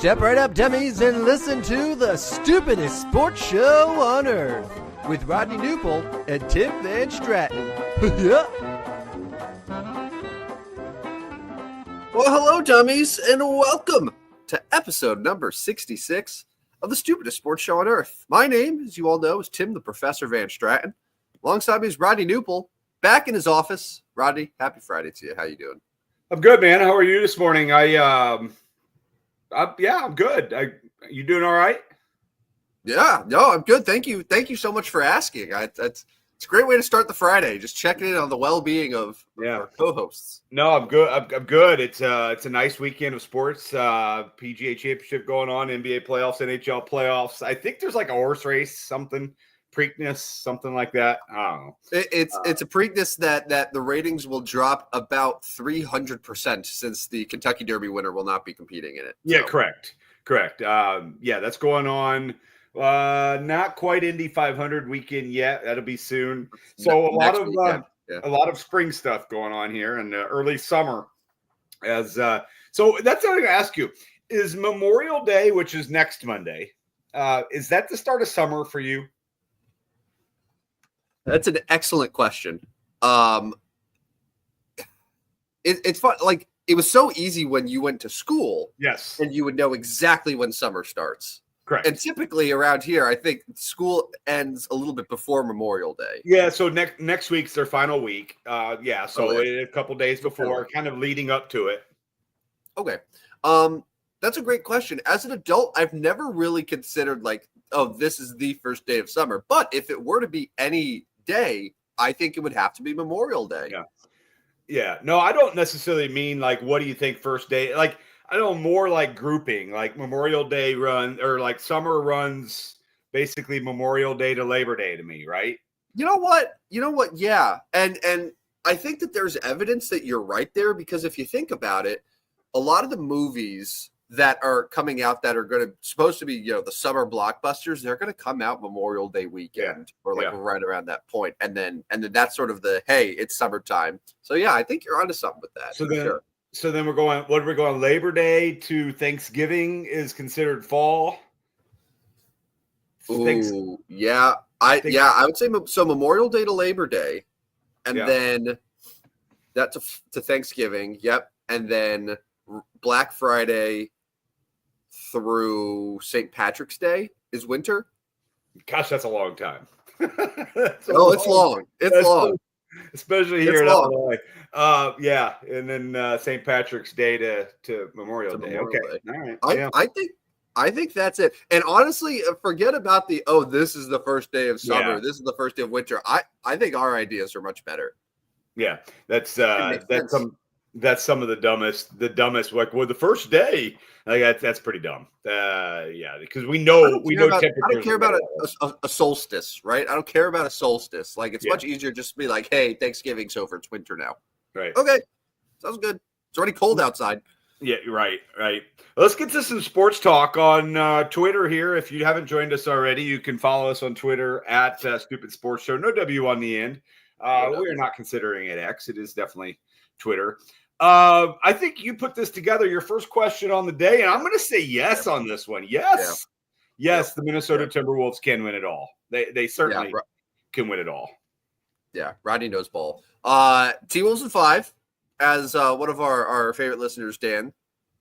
Step right up, dummies, and listen to the stupidest sports show on earth with Rodney Newpole and Tim Van Stratton. Yeah. Well, hello, dummies, and welcome to episode number 66 of the stupidest sports show on earth. My name, as you all know, is Tim the Professor Van Stratton. Alongside me is Rodney Newpole, back in his office. Rodney, happy Friday to you. How you doing? I'm good, man. How are you this morning? I'm good. You doing all right? Yeah, no, I'm good. Thank you. Thank you so much for asking. It's a great way to start the Friday, just checking in on the well-being of our co-hosts. No, I'm good. I'm good. It's a nice weekend of sports. PGA Championship going on, NBA playoffs, NHL playoffs. I think there's like a horse race, something. Preakness, something like that. I don't know. It's a Preakness that the ratings will drop about 300% since the Kentucky Derby winner will not be competing in it. Yeah, correct. That's going on. Not quite Indy 500 weekend yet. That'll be soon. So a lot of spring stuff going on here and early summer. So that's what I'm going to ask you: is Memorial Day, which is next Monday, is that the start of summer for you? That's an excellent question. It's fun. Like, it was so easy when you went to school. Yes. And you would know exactly when summer starts. Correct. And typically around here, I think school ends a little bit before Memorial Day. Yeah. So next week's their final week. A couple days before, kind of leading up to it. Okay. That's a great question. As an adult, I've never really considered this is the first day of summer. But if it were to be any day, I think it would have to be Memorial Day. Yeah. No, I don't necessarily mean what do you think first day? I don't more like grouping, like Memorial Day run or like summer runs, basically Memorial Day to Labor Day to me, right? You know what? Yeah. And I think that there's evidence that you're right there, because if you think about it, a lot of the movies that are coming out that are supposed to be, the summer blockbusters, they're going to come out Memorial Day weekend or right around that point. And then that's sort of hey, it's summertime. So yeah, I think you're onto something with that. So then we're going Labor Day to Thanksgiving is considered fall. Ooh, yeah. I would say so. Memorial Day to Labor Day, and then that to Thanksgiving. Yep. And then Black Friday through St. Patrick's Day is winter. Gosh, that's a long time. It's long. It's long. Especially here in Illinois. And then St. Patrick's Day to Memorial Day. Okay. All right. I think that's it. And honestly, forget about this is the first day of summer. Yeah. This is the first day of winter. I think our ideas are much better. Yeah. That's some of the dumbest. The first day, that's pretty dumb. Because we know temperatures. I don't care about a solstice, right? I don't care about a solstice. It's much easier just to be like, hey, Thanksgiving's over. It's winter now. Right. Okay. Sounds good. It's already cold outside. Yeah, right. Let's get to some sports talk on Twitter here. If you haven't joined us already, you can follow us on Twitter at Stupid Sports Show. No W on the end. We are not considering it X. It is definitely Twitter. I think you put this together, your first question on the day, and I'm going to say yes on this one. Yes. Yeah. Yes, the Minnesota Timberwolves can win it all. They certainly can win it all. Yeah, Rodney knows ball. T-Wolves in 5, as one of our favorite listeners, Dan,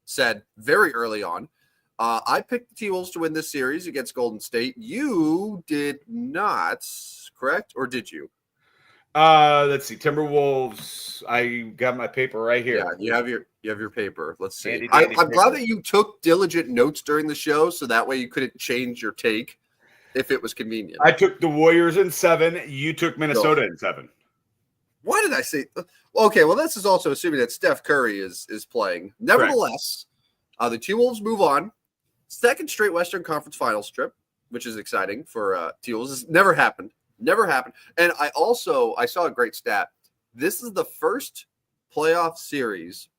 said very early on. I picked the T-Wolves to win this series against Golden State. You did not, correct? Or did you? Let's see. Timberwolves. I got my paper right here. Yeah, you have your paper. Let's see. I'm glad that you took diligent notes during the show, so that way you couldn't change your take if it was convenient. I took the Warriors in 7. You took Minnesota in 7. Why did I say? Okay, well, this is also assuming that Steph Curry is playing. Nevertheless, the T-Wolves move on. Second straight Western Conference Finals trip, which is exciting for T-Wolves. This never happened. And I saw a great stat. This is the first playoff series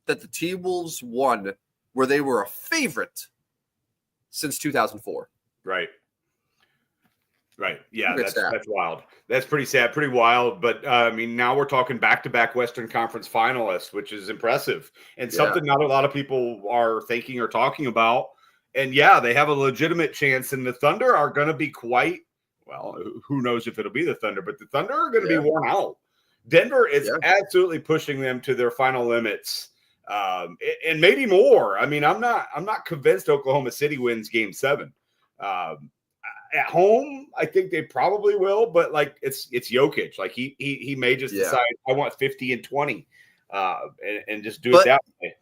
that the T-Wolves won where they were a favorite since 2004. Right. Right. Yeah, Good stat. that's wild. That's pretty sad, pretty wild. But I mean, now we're talking back-to-back Western Conference finalists, which is impressive and something not a lot of people are thinking or talking about. And yeah, they have a legitimate chance. And the Thunder are going to be quite well. Who knows if it'll be the Thunder, but the Thunder are going to be worn out. Denver is absolutely pushing them to their final limits, and maybe more. I mean, I'm not convinced Oklahoma City wins Game 7. At home, I think they probably will, but like it's Jokic. Like he may just decide I want 50 and 20, and just do it that way.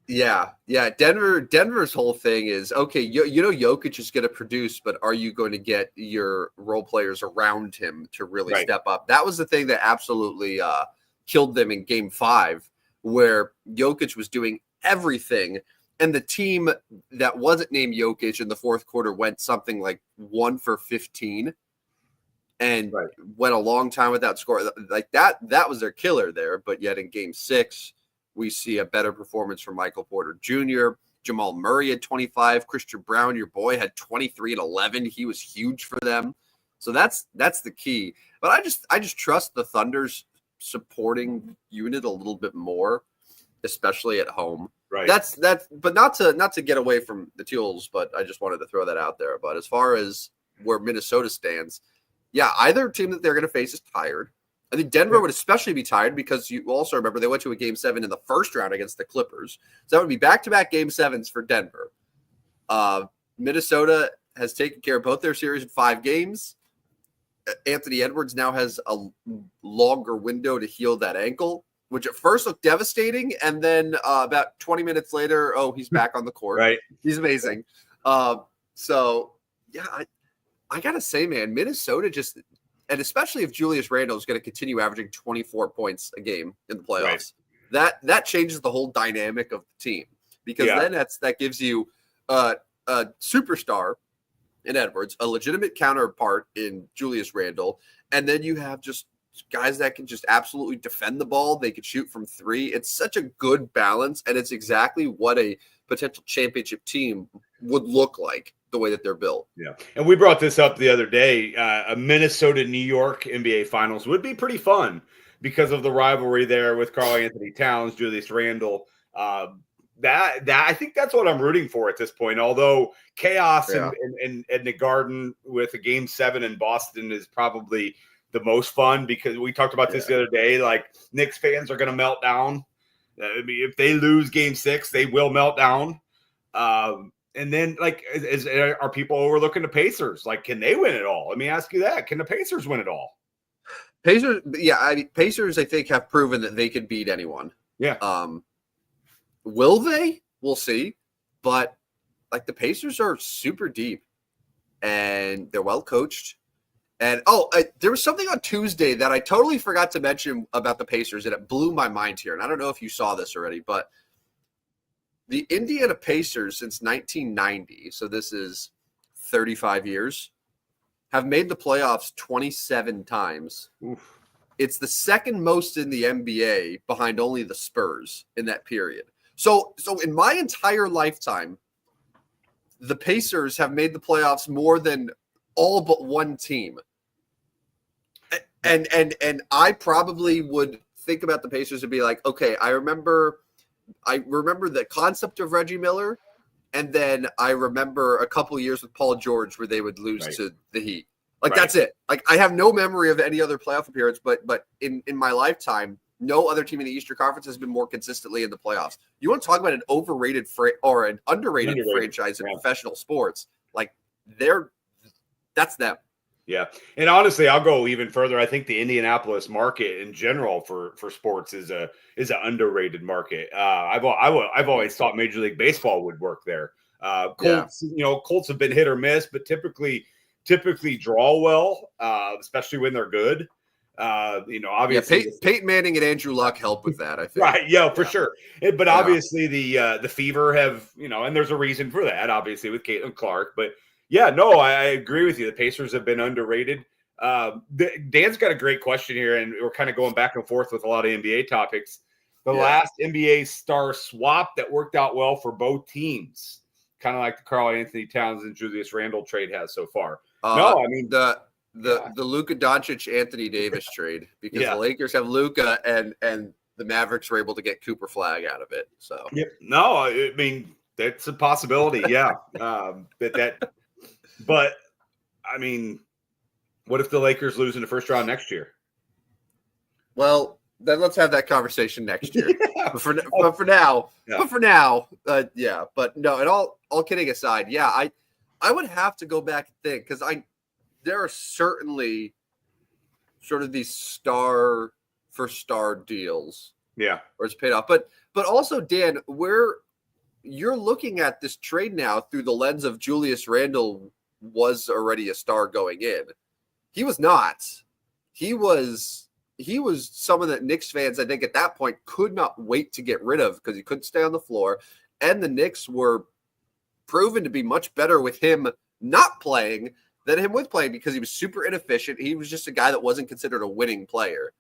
Yeah. Denver's whole thing is okay. You know, Jokic is going to produce, but are you going to get your role players around him to really step up? That was the thing that absolutely killed them in Game 5, where Jokic was doing everything. And the team that wasn't named Jokic in the fourth quarter went something like 1 for 15 and went a long time without scoring. Like that was their killer there. But yet in Game 6, we see a better performance from Michael Porter Jr. Jamal Murray had 25. Christian Brown, your boy, had 23 and 11. He was huge for them. So that's the key. But I just trust the Thunder's supporting unit a little bit more, especially at home. Right. That's but not to get away from the Teals, but I just wanted to throw that out there. But as far as where Minnesota stands, either team that they're going to face is tired. I think Denver would especially be tired because you also remember they went to a Game 7 in the first round against the Clippers. So that would be back-to-back Game 7s for Denver. Minnesota has taken care of both their series in 5 games. Anthony Edwards now has a longer window to heal that ankle, which at first looked devastating, and then about 20 minutes later, he's back on the court. Right. He's amazing. So, I got to say, man, Minnesota just – and especially if Julius Randle is going to continue averaging 24 points a game in the playoffs, that changes the whole dynamic of the team. Because then that gives you a superstar in Edwards, a legitimate counterpart in Julius Randle, and then you have just guys that can just absolutely defend the ball. They could shoot from 3. It's such a good balance, and it's exactly what a potential championship team would look like, the way that they're built. Yeah. And we brought this up the other day. A Minnesota-New York NBA Finals would be pretty fun because of the rivalry there with Karl-Anthony Towns, Julius Randle. That I think that's what I'm rooting for at this point. Although chaos in the Garden with a Game 7 in Boston is probably the most fun, because we talked about this the other day. Like, Knicks fans are going to melt down. I mean, if they lose Game 6, they will melt down. And then, like, are people overlooking the Pacers? Like, can they win it all? Let me ask you that. Can the Pacers win it all? Pacers, I think, have proven that they could beat anyone. Yeah. Will they? We'll see. But, like, the Pacers are super deep, and they're well coached. And, there was something on Tuesday that I totally forgot to mention about the Pacers, and it blew my mind here. And I don't know if you saw this already, but the Indiana Pacers since 1990, so this is 35 years, have made the playoffs 27 times. Oof. It's the second most in the NBA, behind only the Spurs in that period. So in my entire lifetime, the Pacers have made the playoffs more than all but one team. And I probably would think about the Pacers and be like, okay, I remember the concept of Reggie Miller, and then I remember a couple of years with Paul George where they would lose to the Heat. Like, that's it. Like, I have no memory of any other playoff appearance, but in my lifetime, no other team in the Eastern Conference has been more consistently in the playoffs. You want to talk about an overrated or an underrated franchise in professional sports? Like, that's them. Yeah. And honestly, I'll go even further. I think the Indianapolis market in general for sports is an underrated market. I've always thought Major League Baseball would work there. Colts, Colts have been hit or miss, but typically draw well, especially when they're good. Obviously Peyton Manning and Andrew Luck help with that, I think. Right. Yeah, for sure. But obviously the Fever have, and there's a reason for that, obviously, with Caitlin Clark, but yeah, no, I agree with you. The Pacers have been underrated. Dan's got a great question here, and we're kind of going back and forth with a lot of NBA topics. The last NBA star swap that worked out well for both teams, kind of like the Karl-Anthony Towns and Julius Randle trade has so far. No, I mean the Luka Doncic Anthony Davis trade, because the Lakers have Luka and the Mavericks were able to get Cooper Flag out of it. So no, I mean that's a possibility. Yeah, but I mean, what if the Lakers lose in the first round next year? Well, then let's have that conversation next year. But for now, yeah. But no, and all kidding aside, yeah, I would have to go back and think, because there are certainly sort of these star for star deals. Yeah. Where it's paid off. But also, Dan, where you're looking at this trade now through the lens of Julius Randle was already a star going in. He was not. He was someone that Knicks fans, I think, at that point could not wait to get rid of, because he couldn't stay on the floor. And the Knicks were proven to be much better with him not playing than him with playing, because he was super inefficient. He was just a guy that wasn't considered a winning player.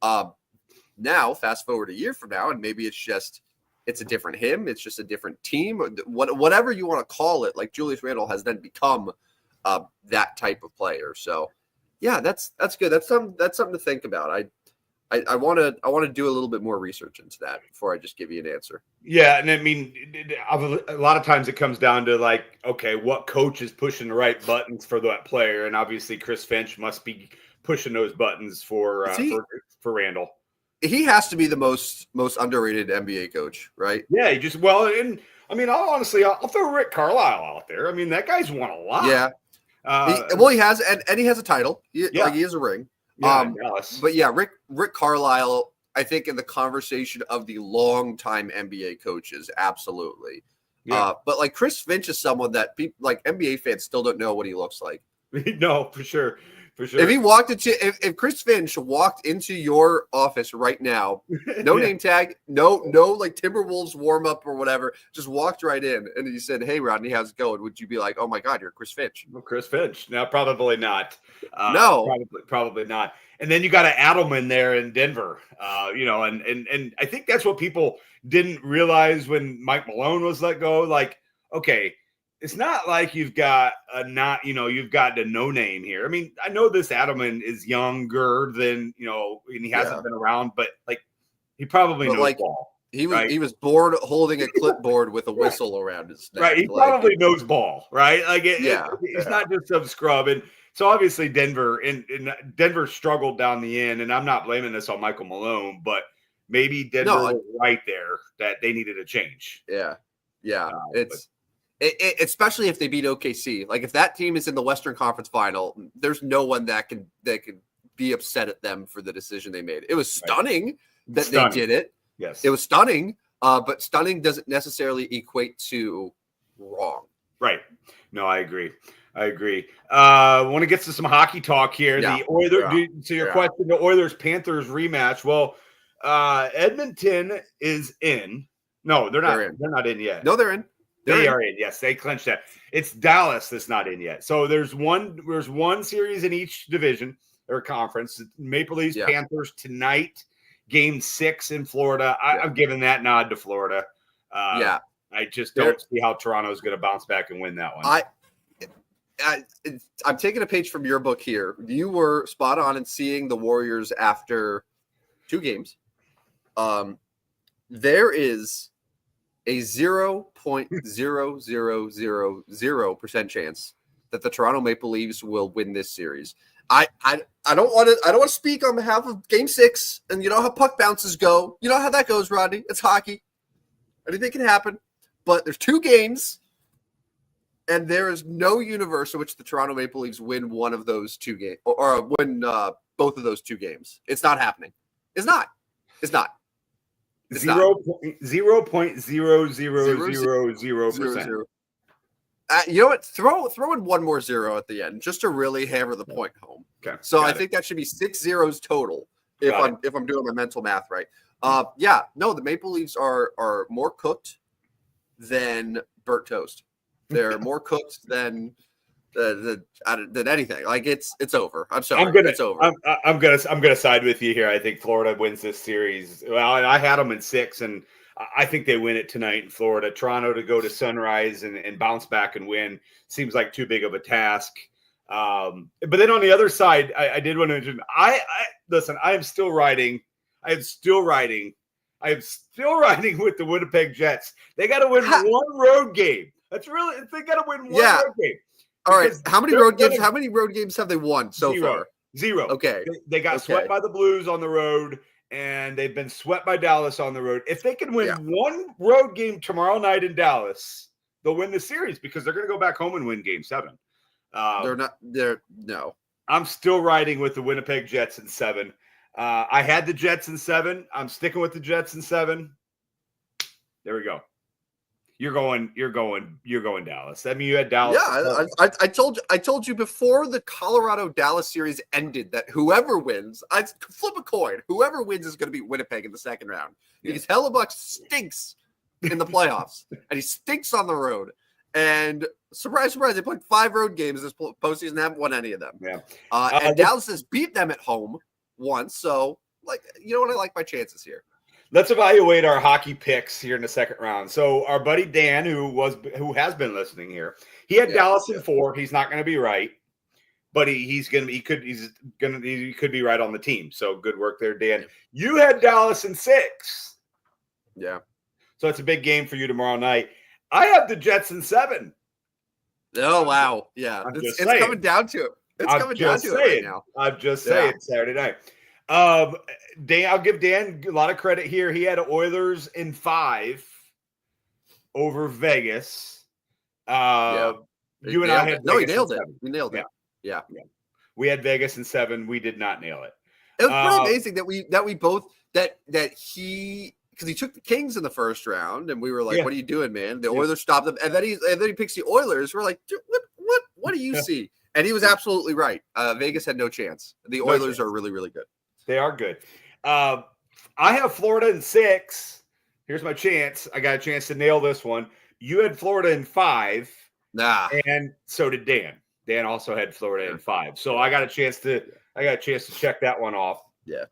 Now, fast forward a year from now, and maybe it's a different him. It's just a different team, whatever you want to call it. Like, Julius Randle has then become that type of player. So, yeah, that's good. That's something to think about. I want to do a little bit more research into that before I just give you an answer. Yeah, and I mean, a lot of times it comes down to, like, okay, what coach is pushing the right buttons for that player, and obviously Chris Finch must be pushing those buttons for Randle. He has to be the most underrated NBA coach, right? Yeah, and I mean, I'll throw Rick Carlisle out there. I mean, that guy's won a lot. Yeah. He has, and he has a title. He has a ring. But yeah, Rick Carlisle, I think, in the conversation of the longtime NBA coaches, absolutely. Yeah. But like, Chris Finch is someone that people, like, NBA fans, still don't know what he looks like. No, for sure. If Chris Finch walked into your office right now, no name tag, no like Timberwolves warm up or whatever, just walked right in and he said, "Hey, Rodney, how's it going?" Would you be like, "Oh my God, you're Chris Finch"? Well, Chris Finch? No, probably not. No, probably not. And then you got an Adelman there in Denver, and I think that's what people didn't realize when Mike Malone was let go. Like, okay, it's not like you've got you've got a no name here. I mean, I know this Adelman is younger than, and he hasn't been around, but like, he probably knows ball. He was born holding a clipboard with a whistle around his neck. Right. He probably knows ball, right? Like, he's not just some scrub. And so obviously Denver struggled down the end, and I'm not blaming this on Michael Malone, but maybe Denver was right there that they needed a change. Yeah. Yeah. Especially if they beat OKC. Like, if that team is in the Western Conference Final, there's no one that can be upset at them for the decision they made. It was stunning they did it. Yes. It was stunning, but stunning doesn't necessarily equate to wrong. Right. No, I agree. I want to get to some hockey talk here. Yeah. The Oilers. So your question, the Oilers-Panthers rematch. Well, Edmonton is in. No, they're not. They're not in yet. No, they're in. They are in. Yes, they clinched that. It's Dallas that's not in yet. So there's one series in each division or conference. Maple Leafs, Panthers tonight. Game 6 in Florida. I'm giving that nod to Florida. I just don't see how Toronto is going to bounce back and win that one. I'm taking a page from your book here. You were spot on in seeing the Warriors after 2 games. There is a 0.0000% chance that the Toronto Maple Leafs will win this series. I don't want to speak on behalf of Game 6, and you know how puck bounces go. You know how that goes, Rodney. It's hockey. Anything can happen. But there's 2 games, and there is no universe in which the Toronto Maple Leafs win one of those 2 games or win both of those 2 games. It's not happening. It's not. 0.0000%. You know what? Throw in one more 0 at the end just to really hammer the point home. Okay. So I think that should be 6 zeros total if I'm doing my mental math right. The Maple Leafs are more cooked than burnt toast. They're more cooked than anything. Like, it's over. I'm sorry. It's over. I'm gonna side with you here. I think Florida wins this series. Well, I had them in 6, and I think they win it tonight in Florida. Toronto to go to Sunrise and bounce back and win seems like too big of a task. But then on the other side, I did want to mention, listen, I am still riding with the Winnipeg Jets. They got to win one road game. They got to win one road game. All right. How many road games have they won so far? Zero. Okay. They got swept by the Blues on the road, and they've been swept by Dallas on the road. If they can win one road game tomorrow night in Dallas, they'll win the series because they're going to go back home and win Game 7. No. I'm still riding with the Winnipeg Jets in 7. I had the Jets in 7. I'm sticking with the Jets in 7. There we go. You're going Dallas. I mean, you had Dallas. Yeah, I told you before the Colorado Dallas series ended that whoever wins, I flip a coin. Whoever wins is going to beat Winnipeg in the second round because Hellebuck stinks in the playoffs and he stinks on the road. And surprise, surprise, they played 5 road games this postseason and haven't won any of them. Yeah. And Dallas has beat them at home once. So, you know what? I like my chances here. Let's evaluate our hockey picks here in the second round. So our buddy Dan, who has been listening here, he had Dallas in 4. He's not going to be right, but he could be right on the team. So good work there, Dan. You had Dallas in 6. Yeah. So it's a big game for you tomorrow night. I have the Jets in 7. Oh wow, yeah, it's coming down to it. It's coming down to it right now. I'm just saying Saturday night. Dan, I'll give Dan a lot of credit here. He had Oilers in 5 over Vegas. You and I had he nailed it. We nailed it. Yeah. We had Vegas in 7. We did not nail it. It was pretty amazing that we both that he because he took the Kings in the first round and we were like, "What are you doing, man?" The Oilers stopped them, and then he picks the Oilers. We're like, "What do you see?" And he was absolutely right. Vegas had no chance. The Oilers are really, really good. They are good. I have Florida in 6. Here's my chance. I got a chance to nail this one. You had Florida in 5. And so did Dan. Dan also had Florida in 5. So I got a chance to check that one off. Yeah.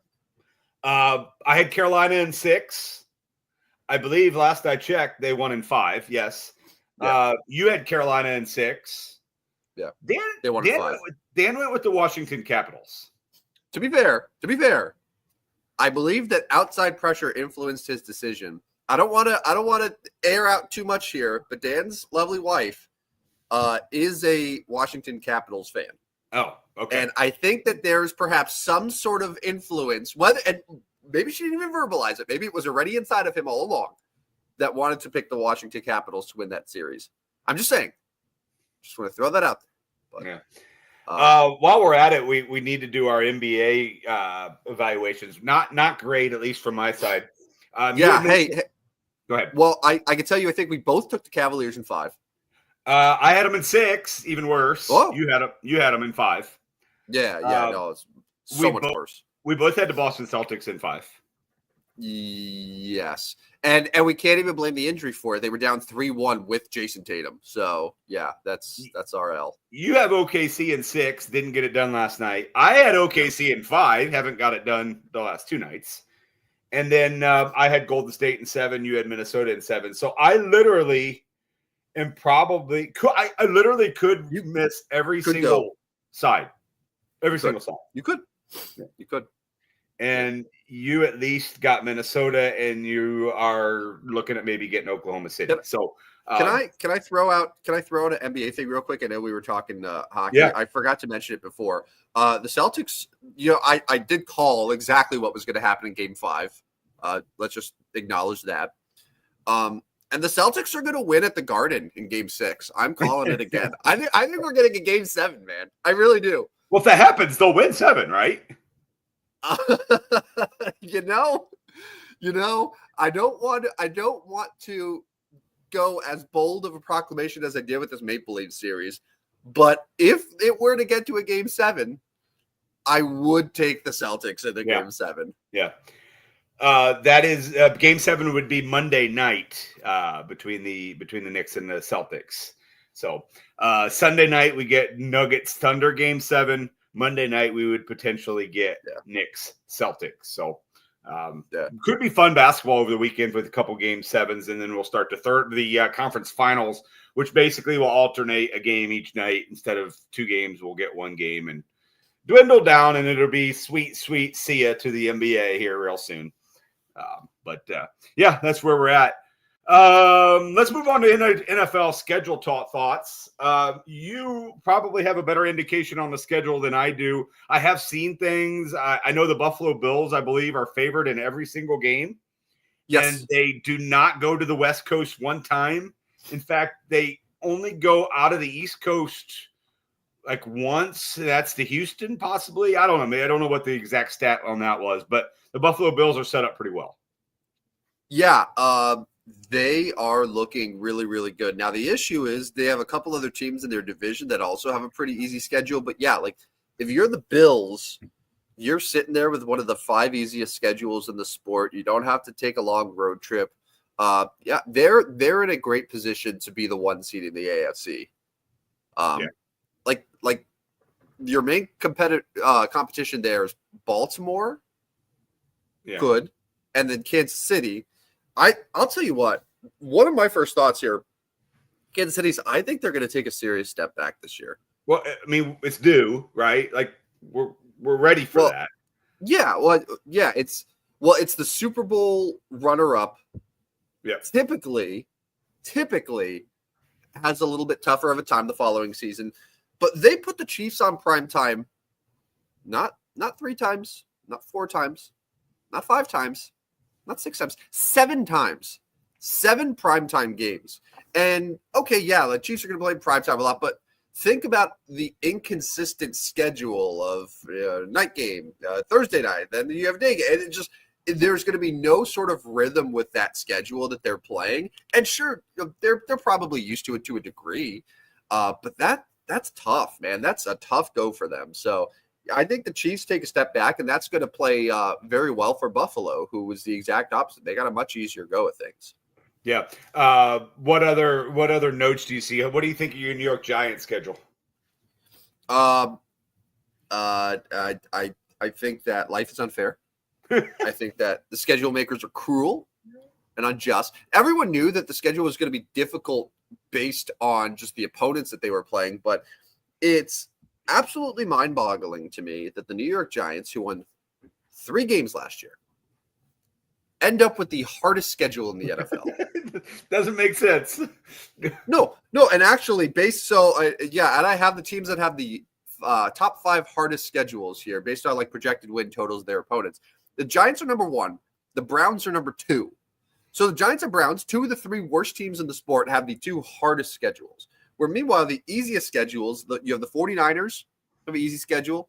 I had Carolina in 6. I believe last I checked, they won in 5. Yes. Yeah. You had Carolina in 6. Yeah. They won in 5. Dan went with the Washington Capitals. To be fair, I believe that outside pressure influenced his decision. I don't want to air out too much here, but Dan's lovely wife is a Washington Capitals fan. Oh, okay. And I think that there's perhaps some sort of influence, and maybe she didn't even verbalize it. Maybe it was already inside of him all along that wanted to pick the Washington Capitals to win that series. I'm just saying. Just want to throw that out there. But, while we're at it, we need to do our NBA evaluations. Not great, at least from my side. Hey, go ahead. Well, I can tell you, I think we both took the Cavaliers in 5. I had them in 6, even worse. Oh. You had them in 5. Yeah, no, it's so much worse. We both had the Boston Celtics in 5. Yes. And we can't even blame the injury for it. They were down 3-1 with Jason Tatum. So, yeah, that's our L. You have OKC in 6, didn't get it done last night. I had OKC in 5, haven't got it done the last 2 nights. And then I had Golden State in 7, you had Minnesota in 7. So I literally am I literally could miss every single side. Every single side. You could. Yeah, you could. And you at least got Minnesota, and you are looking at maybe getting Oklahoma City. So can I throw out an NBA thing real quick? I know we were talking hockey. Yeah. I forgot to mention it before. The Celtics, I did call exactly what was going to happen in Game 5. Let's just acknowledge that. And the Celtics are going to win at the Garden in Game 6. I'm calling it again. I think we're getting a Game 7, man. I really do. Well, if that happens, they'll win 7, right? You know, I don't want to go as bold of a proclamation as I did with this Maple Leaf series, but if it were to get to a Game 7, I would take the Celtics in the Game 7. Yeah. That is Game 7 would be Monday night between the Knicks and the Celtics. So Sunday night we get Nuggets Thunder Game 7. Monday night we would potentially get Knicks Celtics. So Could be fun basketball over the weekend with a couple game sevens, and then we'll start the conference finals, which basically will alternate a game each night. Instead of 2 games, we'll get 1 game and dwindle down, and it'll be sweet see ya to the NBA here real soon. Yeah, that's where we're at. Let's move on to NFL schedule thoughts. You probably have a better indication on the schedule than I do. I have seen things. I know the Buffalo Bills, I believe, are favored in every single game. Yes. And they do not go to the West Coast one time. In fact, they only go out of the East Coast like once. That's to Houston, possibly. I don't know. I don't know what the exact stat on that was, but the Buffalo Bills are set up pretty well. Yeah. They are looking really, really good. Now, the issue is they have a couple other teams in their division that also have a pretty easy schedule. But yeah, like if you're the Bills, you're sitting there with one of the 5 easiest schedules in the sport. You don't have to take a long road trip. Yeah, they're in a great position to be the 1 seed in the AFC. Like your main competition there is Baltimore, good, and then Kansas City. I'll tell you what, one of my first thoughts here, Kansas City's, I think they're going to take a serious step back this year. Well, I mean, it's due, right? Like we're ready for that. Yeah. It's the Super Bowl runner-up. Yeah. Typically has a little bit tougher of a time the following season, but they put the Chiefs on prime time, not 3 times, not 4 times, not 5 times, not 6 times, 7 times, 7 primetime games. And okay, yeah, the Chiefs are going to play primetime a lot, but think about the inconsistent schedule of night game, Thursday night, then you have day game, and there's going to be no sort of rhythm with that schedule that they're playing. And sure, they're probably used to it to a degree, but that's tough, man. That's a tough go for them. So I think the Chiefs take a step back, and that's going to play very well for Buffalo, who was the exact opposite. They got a much easier go of things. Yeah. What other notes do you see? What do you think of your New York Giants schedule? I think that life is unfair. I think that the schedule makers are cruel and unjust. Everyone knew that the schedule was going to be difficult based on just the opponents that they were playing, but it's absolutely mind-boggling to me that the New York Giants, who won 3 games last year, end up with the hardest schedule in the NFL. Doesn't make sense. No, and actually and I have the teams that have the top 5 hardest schedules here based on like projected win totals of their opponents. The Giants are number 1. The Browns are number 2. So the Giants and Browns, 2 of the 3 worst teams in the sport, have the 2 hardest schedules. Where meanwhile, the easiest schedules, you have the 49ers have an easy schedule,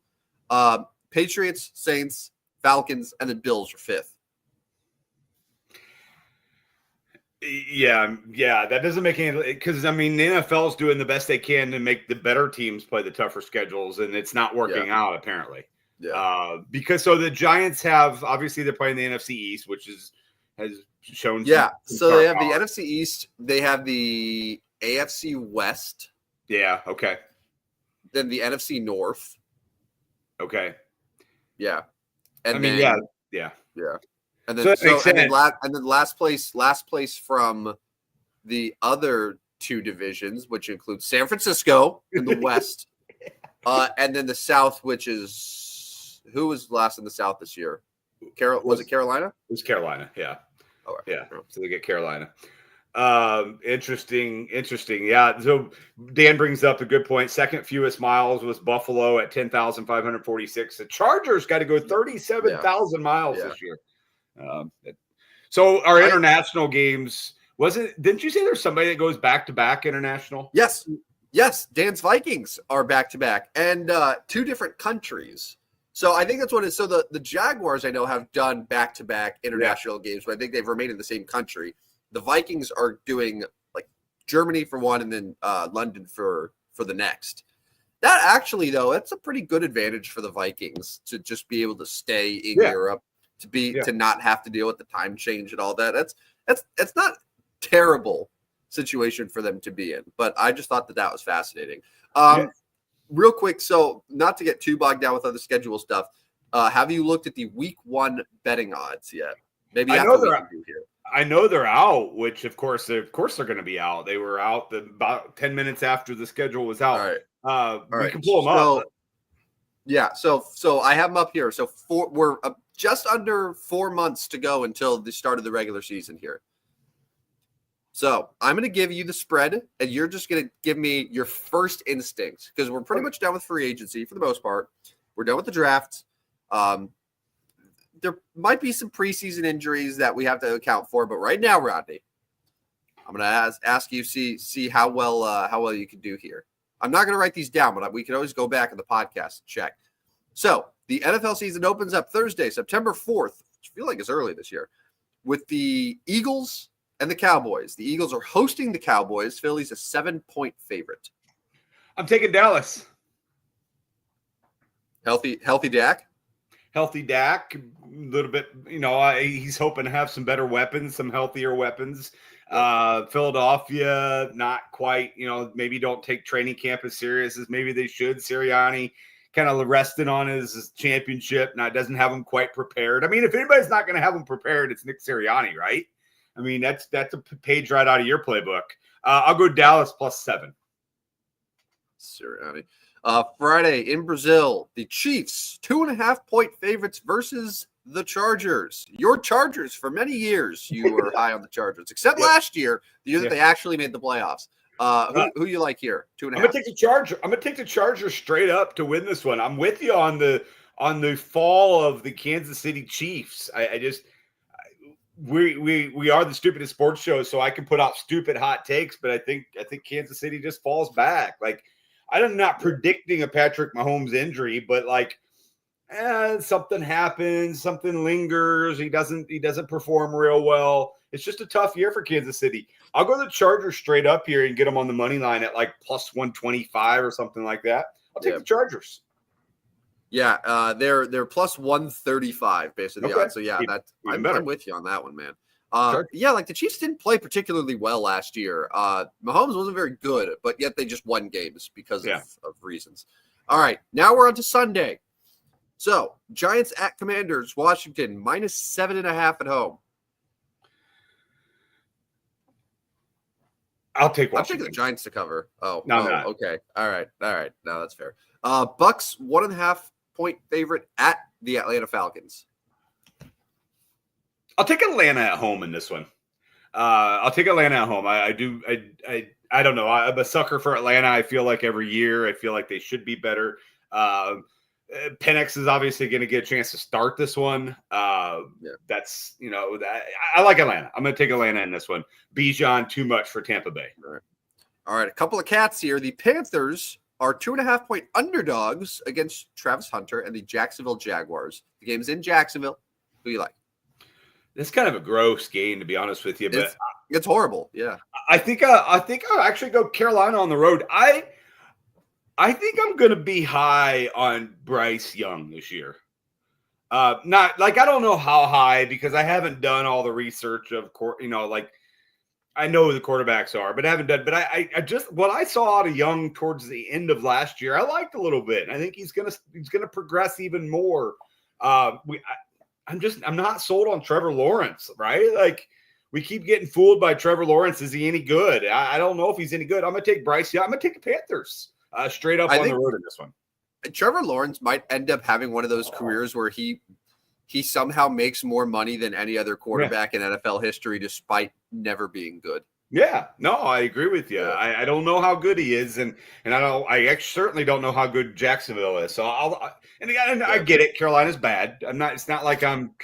Patriots, Saints, Falcons, and then Bills are 5th. Yeah, that doesn't make any, because I mean the NFL is doing the best they can to make the better teams play the tougher schedules, and it's not working out apparently. Yeah. Because the Giants have, obviously they're playing the NFC East, which has shown. Yeah. So they have the NFC East. They have the AFC West. Yeah. Okay. Then the NFC North. Okay. Yeah. And yeah. And then last place from the other 2 divisions, which includes San Francisco in the West, and then the South, which is who was last in the South this year? Was it Carolina? It was Carolina. Yeah. Oh, yeah. So they get Carolina. Interesting. Yeah. So Dan brings up a good point. Second fewest miles was Buffalo at 10,546. The Chargers got to go 37,000 miles this year. So our international games, didn't you say there's somebody that goes back-to-back international? Yes. Dan's Vikings are back-to-back and 2 different countries. So I think that's what it is. So the Jaguars, I know, have done back-to-back international games, but I think they've remained in the same country. The Vikings are doing like Germany for one and then London for the next. That actually, though, that's a pretty good advantage for the Vikings to just be able to stay in Europe, to not have to deal with the time change and all that. That's not terrible situation for them to be in, but I just thought that was fascinating. Real quick, so not to get too bogged down with other schedule stuff, Have you looked at the week 1 betting odds yet? Maybe I that's what we can do here. I know they're out, which of course they're going to be out. They were out about 10 minutes after the schedule was out. All right. We can pull them up. Yeah, so I have them up here. So we're just under 4 months to go until the start of the regular season here. So I'm going to give you the spread, and you're just going to give me your first instincts because we're pretty much done with free agency for the most part. We're done with the draft. There might be some preseason injuries that we have to account for, but right now, Rodney, I'm going to ask you see how well you can do here. I'm not going to write these down, but we can always go back in the podcast and check. So the NFL season opens up Thursday, September 4th, which I feel like is early this year, with the Eagles and the Cowboys. The Eagles are hosting the Cowboys. Philly's a 7-point favorite. I'm taking Dallas. Healthy Dak? Healthy Dak, a little bit, he's hoping to have some better weapons, some healthier weapons. Philadelphia, not quite, maybe don't take training camp as serious as maybe they should. Sirianni kind of rested on his championship. Now it doesn't have him quite prepared. I mean, if anybody's not going to have him prepared, it's Nick Sirianni, right? I mean, that's a page right out of your playbook. I'll go Dallas +7. Sirianni. Friday in Brazil, the Chiefs, 2.5-point favorites versus the Chargers. Your Chargers, for many years, you were high on the Chargers, except last year, the year that they actually made the playoffs. Who you like here? 2.5. I'm gonna take the Chargers. I'm gonna take the Chargers straight up to win this one. I'm with you on the fall of the Kansas City Chiefs. We are the stupidest sports show, so I can put out stupid hot takes, but I think Kansas City just falls back. Like, I'm not predicting a Patrick Mahomes injury, but something happens, something lingers. He doesn't perform real well. It's just a tough year for Kansas City. I'll go the Chargers straight up here and get them on the money line at +125 or something like that. I'll take the Chargers. Yeah, they're +135 based on the odds. So yeah, I'm with you on that one, man. The Chiefs didn't play particularly well last year. Mahomes wasn't very good, but yet they just won games because of reasons. All right, now we're on to Sunday. So Giants at Commanders, Washington -7.5 at home. I'll take Washington. I'm taking the Giants to cover. No, okay. All right. No, that's fair. Bucks 1.5-point favorite at the Atlanta Falcons. I'll take Atlanta at home in this one. I'll take Atlanta at home. I don't know. I'm a sucker for Atlanta. I feel like every year, I feel like they should be better. Penix is obviously going to get a chance to start this one. That's, I like Atlanta. I'm going to take Atlanta in this one. Bijan, too much for Tampa Bay. All right. A couple of cats here. The Panthers are 2.5-point underdogs against Travis Hunter and the Jacksonville Jaguars. The game's in Jacksonville. Who you like? It's kind of a gross game, to be honest with you, but it's horrible. Yeah. I think I'll actually go Carolina on the road. I think I'm going to be high on Bryce Young this year. Not I don't know how high because I haven't done all the research of I know who the quarterbacks are, but I haven't done. But I just what I saw out of Young towards the end of last year, I liked a little bit. I think he's gonna progress even more. I'm not sold on Trevor Lawrence, right? We keep getting fooled by Trevor Lawrence. Is he any good? I don't know if he's any good. I'm gonna take Bryce Young. I'm gonna take the Panthers straight up on the road in this one. Trevor Lawrence might end up having one of those careers where he somehow makes more money than any other quarterback in NFL history, despite never being good. Yeah, no, I agree with you. I don't know how good he is, and I certainly don't know how good Jacksonville is. So I get it. Carolina's bad. It's not like I'm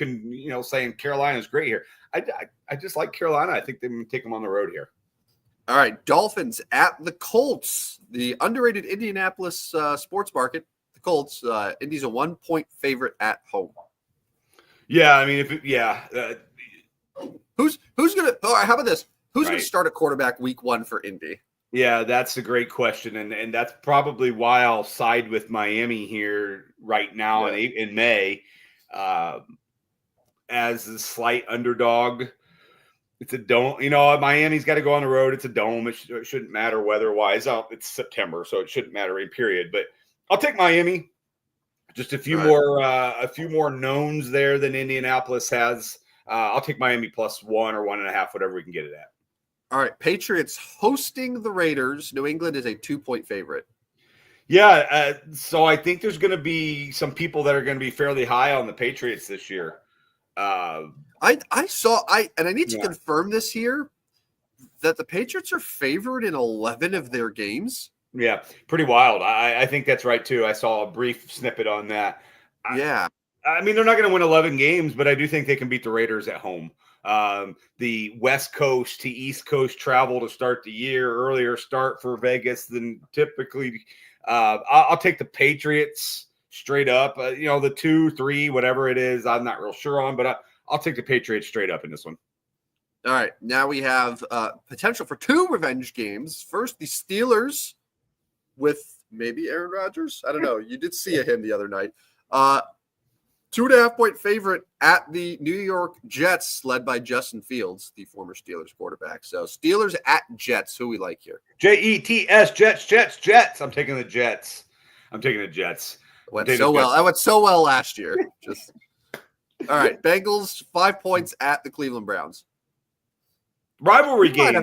saying Carolina's great here. I just like Carolina. I think they're going to take them on the road here. All right, Dolphins at the Colts, the underrated Indianapolis sports market. The Colts, Indy's a 1-point favorite at home. Yeah, I mean, who's gonna? All right, how about this? Who's gonna start at quarterback week 1 for Indy? Yeah, that's a great question, and that's probably why I'll side with Miami here right now in May, as a slight underdog. It's a dome. Miami's got to go on the road. It's a dome. It shouldn't matter weather-wise. It's September, so it shouldn't matter in period. But I'll take Miami Just a few more knowns there than Indianapolis has. I'll take Miami +1 or 1.5, whatever we can get it at. All right, Patriots hosting the Raiders. New England is a 2-point favorite. Yeah, so I think there's going to be some people that are going to be fairly high on the Patriots this year. I need to confirm this here, that the Patriots are favored in 11 of their games. Yeah, pretty wild. I think that's right too. I saw a brief snippet on that. Yeah. I mean, they're not going to win 11 games, but I do think they can beat the Raiders at home. The West Coast to East Coast travel to start the year, earlier start for Vegas than typically. I'll take the Patriots straight up. The 2-3, whatever it is, I'm not real sure on, but I'll take the Patriots straight up in this one. All right, now we have potential for 2 revenge games. First, the Steelers with maybe Aaron Rodgers. I don't know. You did see him the other night. 2.5-point favorite at the New York Jets, led by Justin Fields, the former Steelers quarterback. So Steelers at Jets. Who we like here? Jets, Jets. I'm taking the Jets. Went so well. That went so well last year. All right, Bengals 5 points at the Cleveland Browns. Rivalry game.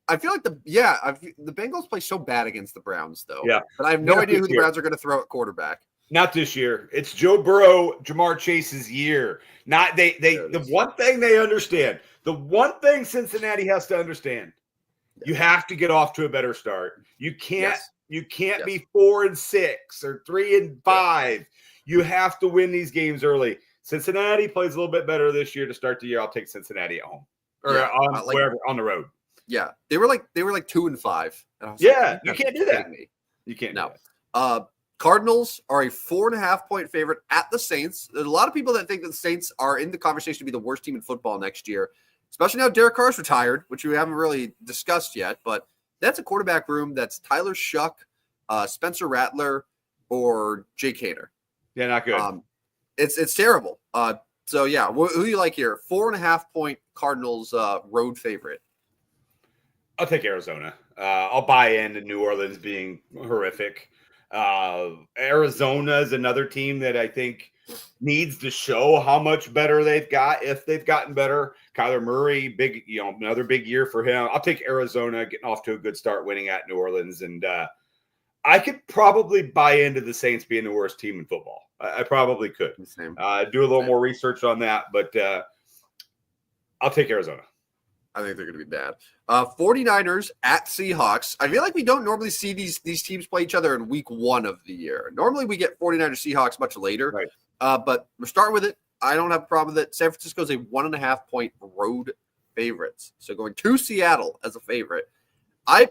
I feel like the Bengals play so bad against the Browns though. Yeah, but I have no idea who the Browns are going to throw at quarterback. Not this year. It's Joe Burrow, Jamar Chase's year. Not the one thing they understand. The one thing Cincinnati has to understand. You have to get off to a better start. You can't be 4-6 or 3-5. You have to win these games early. Cincinnati plays a little bit better this year to start the year. I'll take Cincinnati at home or wherever on the road. Yeah, they were like 2-5. And you can't do that. You can't. No. Cardinals are a 4.5-point favorite at the Saints. There's a lot of people that think that the Saints are in the conversation to be the worst team in football next year, especially now Derek Carr's retired, which we haven't really discussed yet. But that's a quarterback room that's Tyler Shuck, Spencer Rattler, or Jake Hader. Yeah, not good. It's terrible. So yeah, who do you like here? 4.5-point Cardinals road favorite. I'll take Arizona. I'll buy into New Orleans being horrific. Arizona is another team that I think needs to show how much better they've got, if they've gotten better. Kyler Murray, another big year for him. I'll take Arizona getting off to a good start, winning at New Orleans. And I could probably buy into the Saints being the worst team in football. I probably could. Do a little more research on that, but I'll take Arizona. I think they're going to be bad. 49ers at Seahawks. I feel like we don't normally see these teams play each other in week 1 of the year. Normally we get 49ers Seahawks much later. Right. But we're starting with it. I don't have a problem with it. San Francisco is a 1.5-point road favorite. So going to Seattle as a favorite. I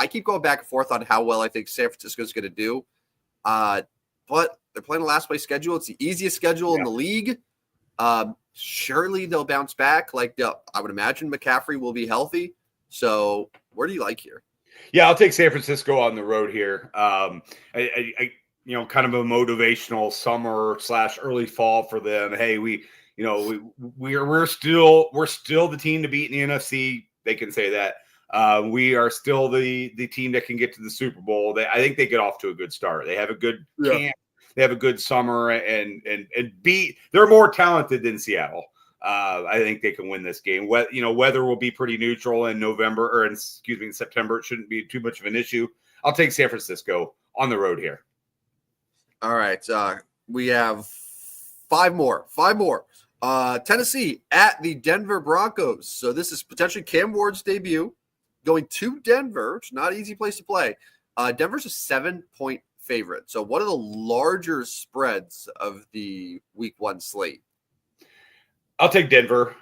keep going back and forth on how well I think San Francisco is going to do. But they're playing a last place schedule. It's the easiest schedule in the league. Surely they'll bounce back. I would imagine McCaffrey will be healthy. So where do you like here? Yeah, I'll take San Francisco on the road here. Kind of a motivational summer / early fall for them. Hey, we're still the team to beat in the NFC. They can say that. We are still the team that can get to the Super Bowl. I think they get off to a good start. They have a good camp. They have a good summer and they're more talented than Seattle. I think they can win this game. Weather will be pretty neutral in in September. It shouldn't be too much of an issue. I'll take San Francisco on the road here. All right. We have 5 more. Tennessee at the Denver Broncos. So this is potentially Cam Ward's debut. Going to Denver. It's not an easy place to play. Denver's a 7-point favorite. So one of the larger spreads of the week 1 slate. I'll take Denver.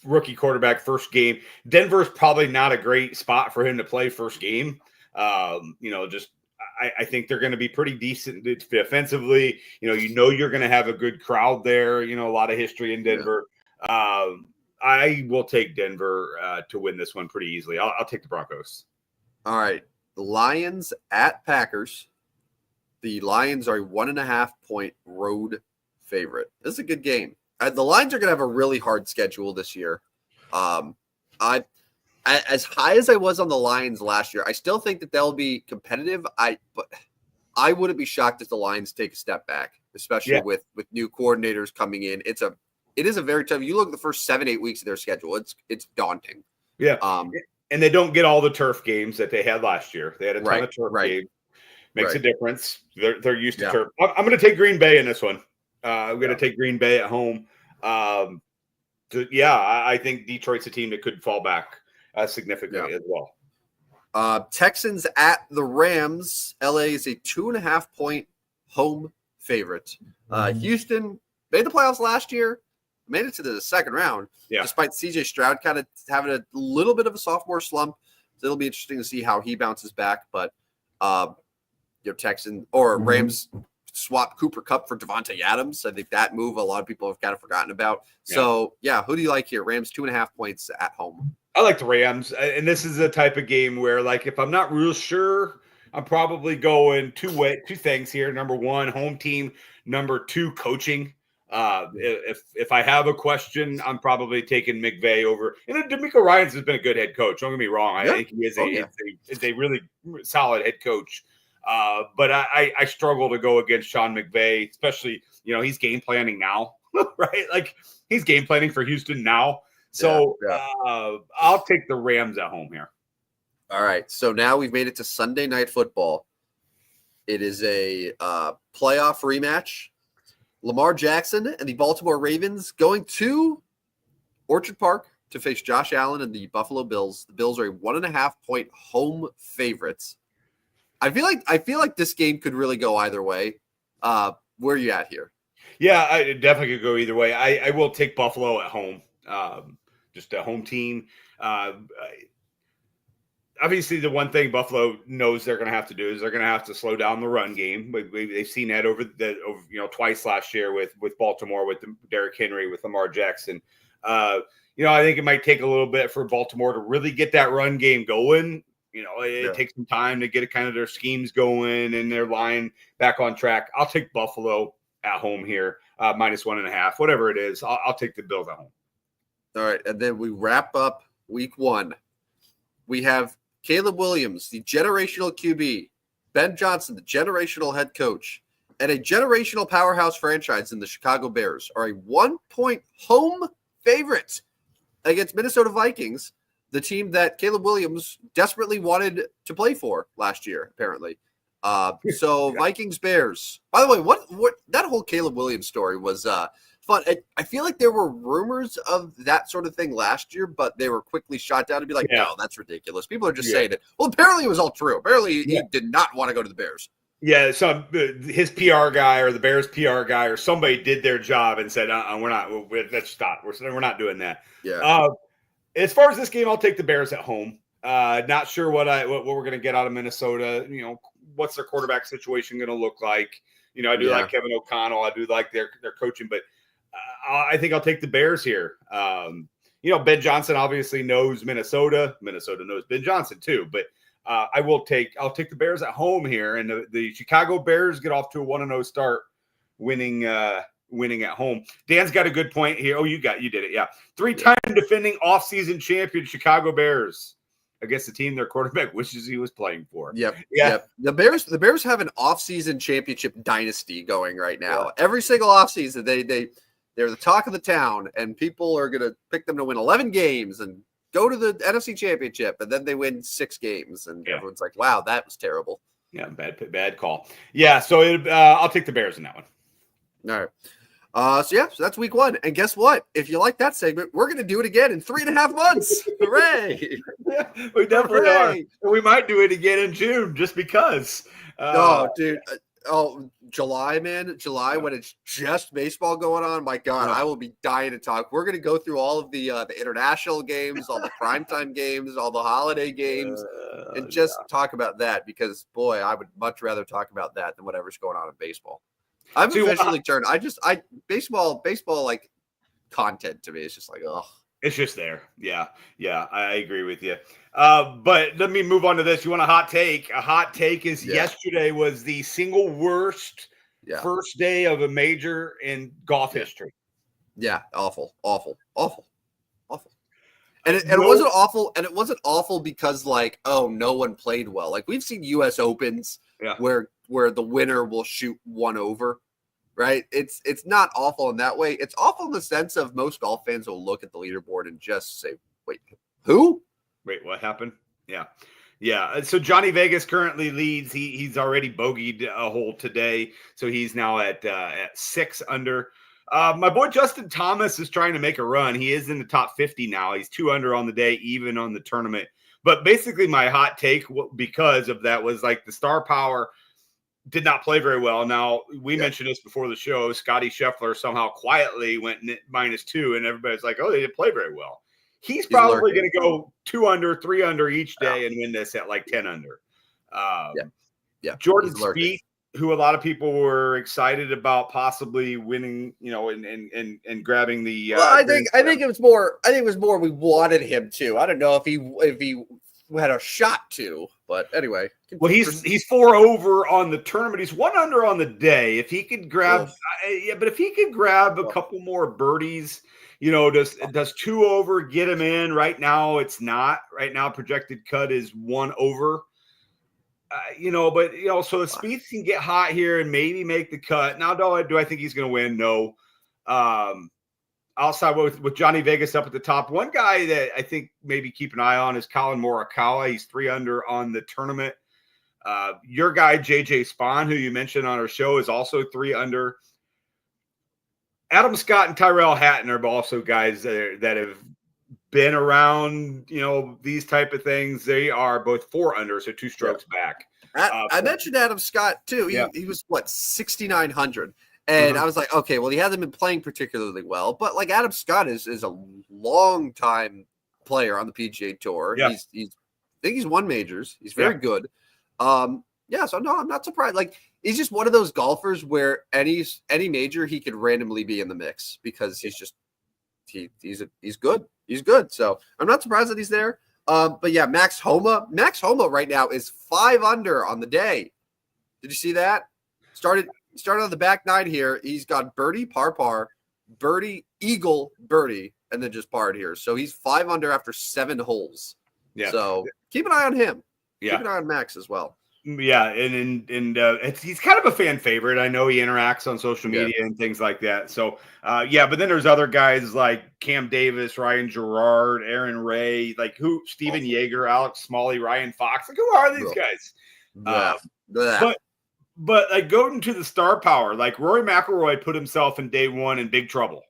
Rookie quarterback, first game. Denver's probably not a great spot for him to play first game. I think they're going to be pretty decent offensively. You're going to have a good crowd there. A lot of history in Denver. Yeah. I will take Denver to win this one pretty easily. I'll take the Broncos. All right. The Lions at Packers. The Lions are a 1.5-point road favorite. This is a good game. The Lions are going to have a really hard schedule this year. As high as I was on the Lions last year, I still think that they'll be competitive. But I wouldn't be shocked if the Lions take a step back, especially with new coordinators coming in. It is a very tough. You look at the first 7-8 weeks of their schedule. It's daunting. Yeah. And they don't get all the turf games that they had last year. They had a ton of turf games. Makes a difference. They're used to turf. I'm going to take Green Bay in this one. I'm going to take Green Bay at home. I think Detroit's a team that could fall back significantly as well. Texans at the Rams. LA is a 2.5-point home favorite. Houston made the playoffs last year, made it to the second round, despite CJ Stroud kind of having a little bit of a sophomore slump. So it'll be interesting to see how he bounces back. But Texans or Rams swap Cooper Kupp for Devontae Adams. I think that move a lot of people have kind of forgotten about. So, who do you like here? Rams 2.5 points at home. I like the Rams. And this is a type of game where, like, if I'm not real sure, I'm probably going two things here. Number one, home team. Number two, coaching. If I have a question, I'm probably taking McVay over. And DeMeco Ryans has been a good head coach. Don't get me wrong. I think he is a really solid head coach. But I struggle to go against Sean McVay, especially, he's game planning now, right? Like, he's game planning for Houston now. So I'll take the Rams at home here. All right. So now we've made it to Sunday Night Football. It is a playoff rematch. Lamar Jackson and the Baltimore Ravens going to Orchard Park to face Josh Allen and the Buffalo Bills. The Bills are a 1.5-point home favorites. I feel like this game could really go either way. Where are you at here? Yeah, I definitely could go either way. I will take Buffalo at home. Just a home team. Obviously, the one thing Buffalo knows they're going to have to do is they're going to have to slow down the run game. They've seen that over twice last year with Baltimore, with Derrick Henry, with Lamar Jackson. I think it might take a little bit for Baltimore to really get that run game going. It takes some time to get kind of their schemes going and their line back on track. I'll take Buffalo at home here, -1.5, whatever it is. I'll take the Bills at home. All right, and then we wrap up week 1. We have Caleb Williams, the generational QB, Ben Johnson, the generational head coach, and a generational powerhouse franchise in the Chicago Bears are a 1-point home favorite against Minnesota Vikings, the team that Caleb Williams desperately wanted to play for last year, apparently. Vikings Bears. By the way, what that whole Caleb Williams story was fun. I feel like there were rumors of that sort of thing last year, but they were quickly shot down to be like, no, that's ridiculous. People are just saying it. Well, apparently it was all true. Apparently he did not want to go to the Bears. Yeah, so his PR guy or the Bears PR guy or somebody did their job and said, let's stop. We're not doing that. Yeah. As far as this game, I'll take the Bears at home. Not sure what we're going to get out of Minnesota. What's their quarterback situation going to look like? I do like Kevin O'Connell. I do like their coaching, but I think I'll take the Bears here. Ben Johnson obviously knows Minnesota. Minnesota knows Ben Johnson too, but I'll take the Bears at home here, and the Chicago Bears get off to a 1-0 start, winning at home. Dan's got a good point here. Oh, you did it. Yeah. 3-time defending offseason champion Chicago Bears against the team their quarterback wishes he was playing for. Yep. The Bears have an offseason championship dynasty going right now. Every single offseason, they're the talk of the town, and people are going to pick them to win 11 games and go to the NFC Championship, and then they win 6 games, and everyone's like, wow, that was terrible. Yeah, bad call. Yeah, so I'll take the Bears in that one. All right. So that's week 1. And guess what? If you like that segment, we're going to do it again in 3.5 months. Hooray! Yeah, we definitely are. And we might do it again in June just because. Dude. July, man. July, when it's just baseball going on. My God, I will be dying to talk. We're going to go through all of the international games, all the primetime games, all the holiday games, and just talk about that because, boy, I would much rather talk about that than whatever's going on in baseball. I've officially turned. Baseball like content to me. It's just like, it's just there. Yeah, I agree with you. But let me move on to this. You want a hot take? A hot take is yesterday was the single worst first day of a major in golf history. Yeah, awful. And it wasn't awful. And it wasn't awful because no one played well. Like we've seen U.S. Opens where where the winner will shoot one over, right? It's not awful in that way. It's awful in the sense of most golf fans will look at the leaderboard and just say, wait, who? Wait, what happened? Yeah. Yeah. So Johnny Vegas currently leads. He's already bogeyed a hole today. So he's now at 6 under. My boy Justin Thomas is trying to make a run. He is in the top 50 now. He's 2 under on the day, even on the tournament. But basically my hot take because of that was like the star power did not play very well. Now, we mentioned this before the show. Scotty Scheffler somehow quietly went -2, and everybody's like, oh, they didn't play very well. He's probably going to go 2 under, 3 under each day and win this at like 10 under. Jordan Spieth, who a lot of people were excited about possibly winning, and grabbing the. Well, I think it was more. I think it was more. We wanted him to. I don't know if he had a shot to, but anyway. Well, he's 4 over on the tournament. He's 1 under on the day. If he could grab, but if he could grab a couple more birdies. Does 2 over get him in? Right now, it's not. Right now, projected cut is 1 over. So if Spieth can get hot here and maybe make the cut. Now, do I think he's going to win? No. Outside with Johnny Vegas up at the top, one guy that I think maybe keep an eye on is Colin Morikawa. He's 3 under on the tournament. Your guy JJ Spahn, who you mentioned on our show, is also 3 under. Adam Scott and Tyrell Hatton are also guys that have been around, these type of things. They are both 4 under, so 2 strokes back. I mentioned Adam Scott too. He was 6,900, and I was like, okay, well, he hasn't been playing particularly well, but like Adam Scott is a long time player on the PGA Tour. Yeah. I think he's won majors. He's very good. So no, I'm not surprised. Like he's just one of those golfers where any major he could randomly be in the mix because he's just he's good. He's good. So I'm not surprised that he's there. But yeah, Max Homa right now is 5 under on the day. Did you see that? Started on the back 9 here. He's got birdie, par, birdie, eagle, birdie, and then just parred here. So he's 5 under after 7 holes. Yeah. So keep an eye on him. Yeah. Keep an eye on Max as well. Yeah, and he's kind of a fan favorite. I know he interacts on social media and things like that. So, but then there's other guys like Cam Davis, Ryan Gerard, Aaron Ray, Steven Yeager, Alex Smalley, Ryan Fox. Like, who are these guys? But like going to the star power, like Rory McIlroy put himself in day 1 in big trouble.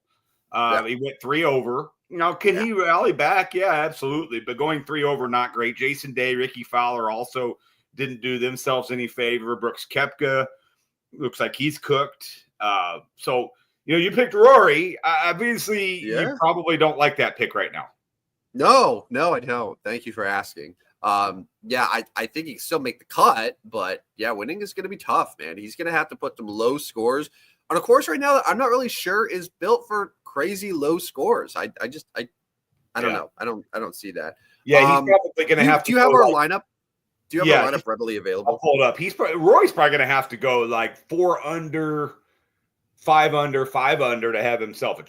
He went 3 over. Now, can he rally back? Yeah, absolutely. But going 3 over, not great. Jason Day, Ricky Fowler also didn't do themselves any favor. Brooks Koepka looks like he's cooked. So, you picked Rory. Obviously, you probably don't like that pick right now. No, I don't. Thank you for asking. I think he can still make the cut, but winning is going to be tough, man. He's going to have to put some low scores on a course right now that I'm not really sure is built for crazy low scores. I don't know. I don't see that. Yeah, he's probably going to have to. Do you have our lineup? Do you have a lineup readily available? I'll pull it up. Rory's probably going to have to go like 4 under, 5 under, 5 under to have himself a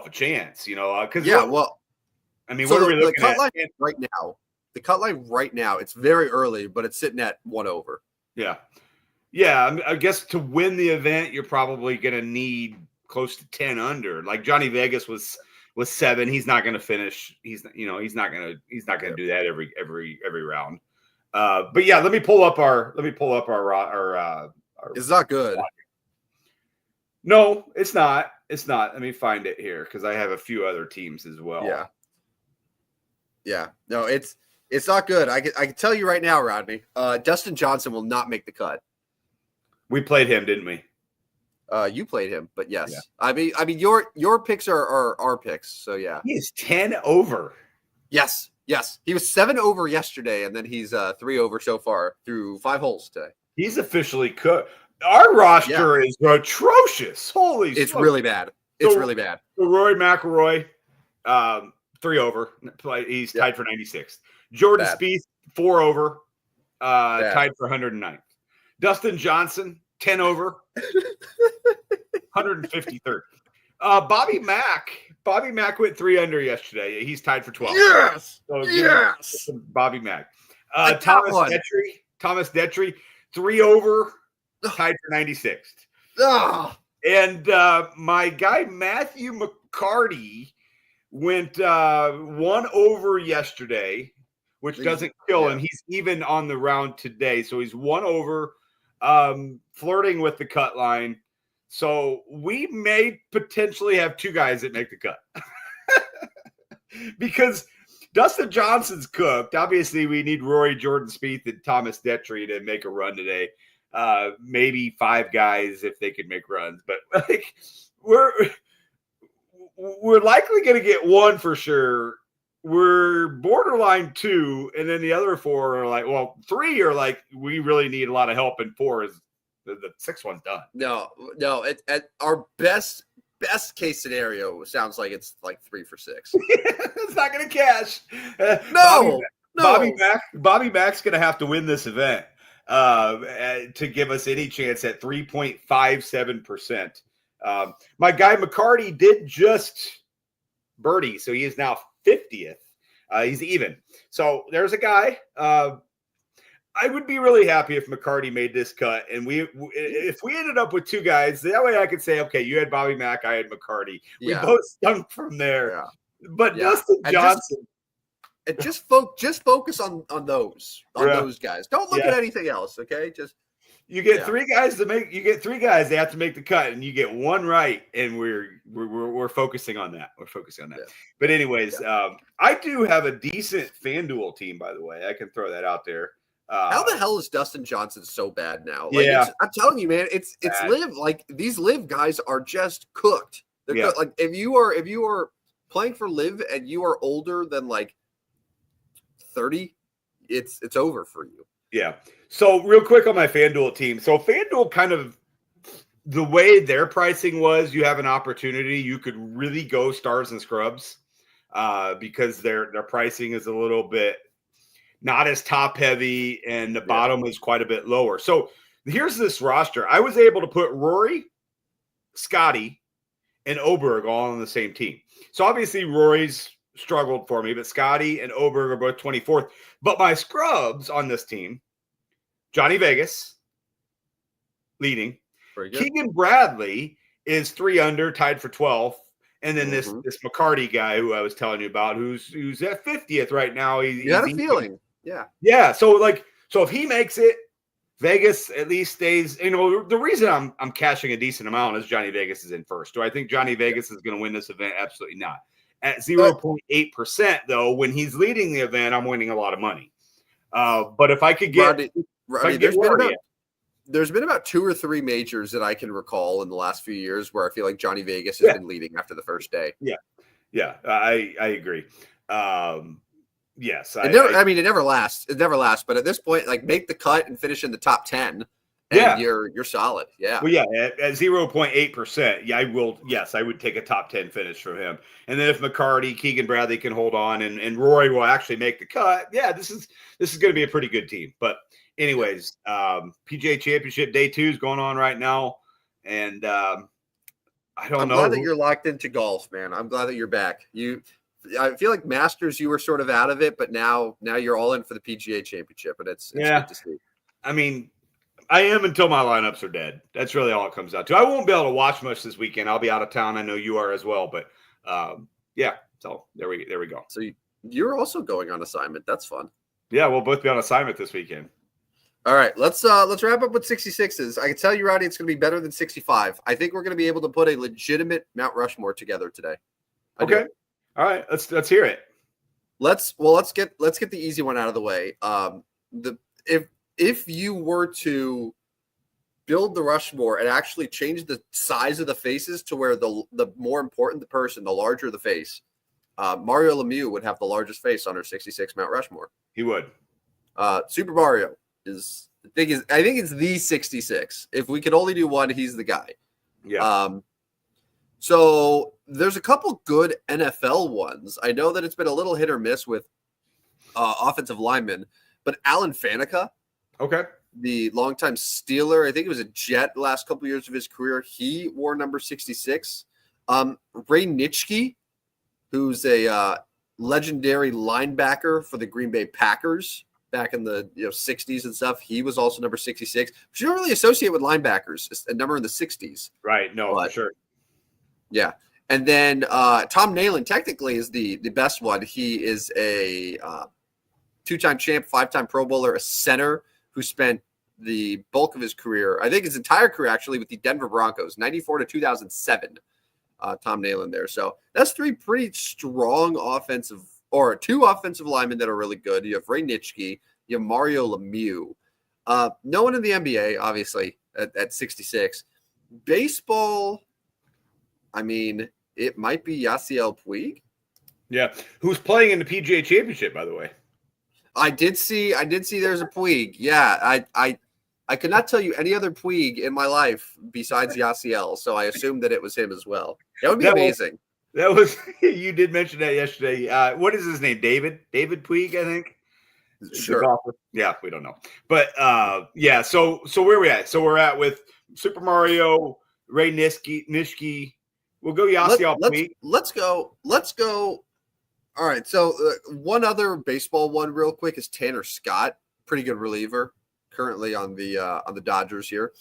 chance. Because I mean, what are we looking at right now? The cut line right now, it's very early, but it's sitting at 1 over. Yeah. I guess to win the event, you're probably going to need close to 10 under. Like Johnny Vegas was 7. He's not going to finish. He's not going to do that every round. But yeah, let me pull up our. It's not good. No, it's not. It's not. Let me find it here because I have a few other teams as well. Yeah. No, it's not good. I can tell you right now, Rodney. Dustin Johnson will not make the cut. We played him, didn't we? You played him, but yes. Yeah. I mean, your picks are our picks. So yeah, he is 10 over. Yes. He was 7 over yesterday, and then he's 3 over so far through 5 holes today. He's officially cooked. Our roster is atrocious. Holy It's smokes. Really bad. It's really bad. So Rory McIlroy, 3 over. He's tied for 96th. Jordan Spieth, 4 over, tied for 109th. Dustin Johnson, 10 over, 153rd. Bobby Mack went 3 under yesterday. He's tied for 12th. Yes. So Bobby Mack. Thomas Detry. 3 over, tied for 96th. And my guy Matthew McCarty went 1 over yesterday, which doesn't kill him. He's even on the round today, so he's 1 over, flirting with the cut line. So we may potentially have 2 guys that make the cut. Because Dustin Johnson's cooked. Obviously, we need Rory, Jordan Spieth, and Thomas Detry to make a run today. Maybe 5 guys if they could make runs. But like we're likely going to get 1 for sure. We're borderline 2, and then the other 4 are like, well, 3 are like, we really need a lot of help, and 4 is the 6th one's done. No. At our best case scenario, sounds like it's like 3 for 6. It's not going to cash. No. Bobby Mack's going to have to win this event to give us any chance at 3.57%. My guy McCarty did just birdie, so he is now 50th. He's even. So there's a guy. I would be really happy if McCarty made this cut, and if we ended up with 2 guys, that way I could say, okay, you had Bobby Mack, I had McCarty. We both stunk from there. Yeah. But Dustin Johnson. Just focus on those guys. Don't look at anything else. Okay, you get 3 guys to make. You get 3 guys. They have to make the cut, and you get 1 right. And we're focusing on that. We're focusing on that. Yeah. But anyways, I do have a decent FanDuel team, by the way. I can throw that out there. How the hell is Dustin Johnson so bad now? Like, I'm telling you, man, it's live. Like these live guys are just cooked. They're cooked. Like if you are playing for live and you are older than like 30, it's over for you. Yeah. So real quick on my FanDuel team. So FanDuel kind of the way their pricing was, you have an opportunity. You could really go stars and scrubs because their pricing is a little bit not as top heavy, and the bottom is quite a bit lower. So here's this roster. I was able to put Rory, Scotty, and Oberg all on the same team. So obviously Rory's struggled for me, but Scotty and Oberg are both 24th. But my scrubs on this team, Johnny Vegas leading. Keegan Bradley is 3 under, tied for 12th. And then this McCarty guy who I was telling you about, who's at 50th right now. You had a feeling. Yeah. So if he makes it, Vegas at least stays. The reason I'm cashing a decent amount is Johnny Vegas is in first. Do I think Johnny Vegas is going to win this event? Absolutely not. At 0.8%, though, when he's leading the event, I'm winning a lot of money. But if I could get, there's been about 2 or 3 majors that I can recall in the last few years where I feel like Johnny Vegas has been leading after the first day. Yeah, I agree. Yes, it never lasts. It never lasts. But at this point, like make the cut and finish in the top 10. And you're solid. Yeah. Well, at 0.8%. Yeah, I will. Yes, I would take a top 10 finish from him. And then if McCarty, Keegan Bradley can hold on, and Rory will actually make the cut. Yeah, this is going to be a pretty good team. But anyways, PGA Championship Day 2 is going on right now, and I don't know. I'm glad that you're locked into golf, man. I'm glad that you're back. I feel like Masters, you were sort of out of it, but now you're all in for the PGA Championship, and it's good to see. I mean, I am until my lineups are dead. That's really all it comes down to. I won't be able to watch much this weekend. I'll be out of town. I know you are as well, but so there we go. So you're also going on assignment. That's fun. Yeah, we'll both be on assignment this weekend. All right, let's wrap up with 66s. I can tell you, Roddy, it's going to be better than 65. I think we're going to be able to put a legitimate Mount Rushmore together today. Okay. All right, let's hear it. Let's get the easy one out of the way. If you were to build the Rushmore and actually change the size of the faces to where the more important the person, the larger the face, Mario Lemieux would have the largest face on our 66 Mount Rushmore. He would. Super Mario I think it's the 66. If we could only do one, he's the guy. Yeah. So there's a couple good NFL ones. I know that it's been a little hit or miss with offensive linemen, but Alan Faneca, the longtime Steeler, I think it was a Jet the last couple of years of his career, he wore number 66. Ray Nitschke, who's a legendary linebacker for the Green Bay Packers, back in the 60s and stuff. He was also number 66, which you don't really associate with linebackers, a number in the 60s. Right. No, for sure. Yeah. And then Tom Nalen technically is the best one. He is a 2-time champ, 5-time Pro Bowler, a center who spent the bulk of his career, I think his entire career actually, with the Denver Broncos, 94 to 2007. Tom Nalen there. So that's 3 pretty strong two offensive linemen that are really good. You have Ray Nitschke, you have Mario Lemieux. No one in the NBA, obviously, at 66. Baseball, I mean, it might be Yasiel Puig. Yeah, who's playing in the PGA Championship, by the way. I did see there's a Puig. Yeah, I could not tell you any other Puig in my life besides Yasiel, so I assumed that it was him as well. That would be amazing. That was you did mention that yesterday. What is his name? David Puig, I think. Sure. Yeah, we don't know, but yeah. So where are we at? So we're at with Super Mario, Ray Nitschke. We'll go Yasiel Puig. Let's go. All right. So one other baseball one, real quick, is Tanner Scott. Pretty good reliever, currently on the Dodgers here.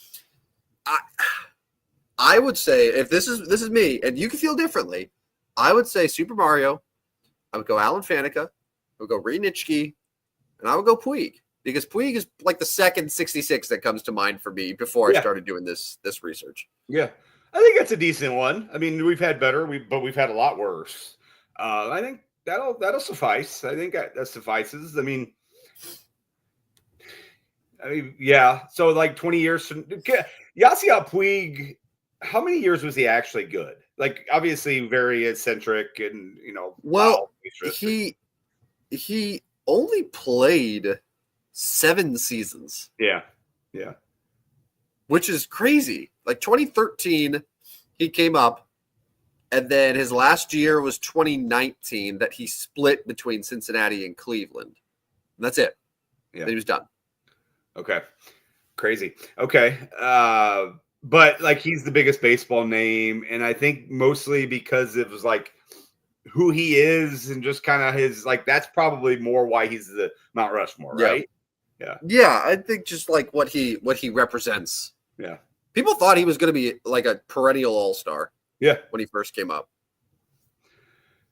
I would say, if this is me, and you can feel differently, I would say Super Mario. I would go Alan Faneca. I would go Ray Nitschke, and I would go Puig, because Puig is like the second 66 that comes to mind for me before I started doing this research. Yeah, I think that's a decent one. I mean, we've had better, but we've had a lot worse. I think that'll suffice. I think that suffices. I mean, yeah. So like 20 years from Yasiel Puig, how many years was he actually good? Like, obviously very eccentric and, well, he only played 7 seasons. Yeah. Which is crazy. Like 2013, he came up, and then his last year was 2019 that he split between Cincinnati and Cleveland. And that's it. Yeah. Then he was done. Okay. Crazy. Okay. But like, he's the biggest baseball name, and I think mostly because it was like who he is and just kind of his, like, that's probably more why he's the Mount Rushmore, right? Yeah, I think just like what he represents. Yeah. People thought he was going to be like a perennial all-star. Yeah. When he first came up.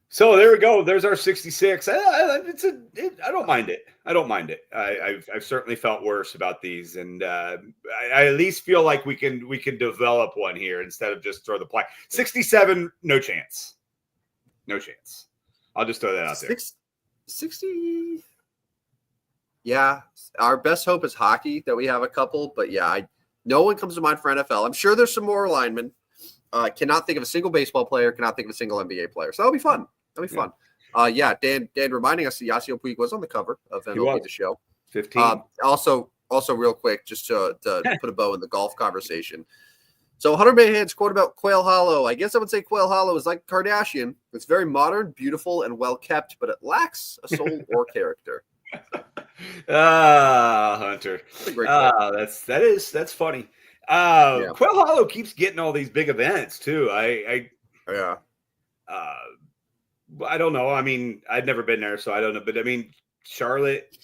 So there we go. There's our 66. I don't mind it. I've certainly felt worse about these, and I at least feel like we can develop one here instead of just throw the play. 67, no chance. I'll just throw that out there. 60. Yeah, our best hope is hockey, that we have a couple, but yeah, no one comes to mind for NFL. I'm sure there's some more linemen. Cannot think of a single baseball player. Cannot think of a single NBA player. So that'll be fun. Dan reminding us that Yasiel Puig was on the cover of MLB The Show. 15. Also real quick, just to put a bow in the golf conversation. So Hunter Mayhead's quote about Quail Hollow. I guess I would say Quail Hollow is like Kardashian. It's very modern, beautiful, and well kept, but it lacks a soul or character. Hunter. That's funny. Yeah. Quail Hollow keeps getting all these big events too. I don't know. I mean, I'd never been there, so I don't know. But I mean, Charlotte,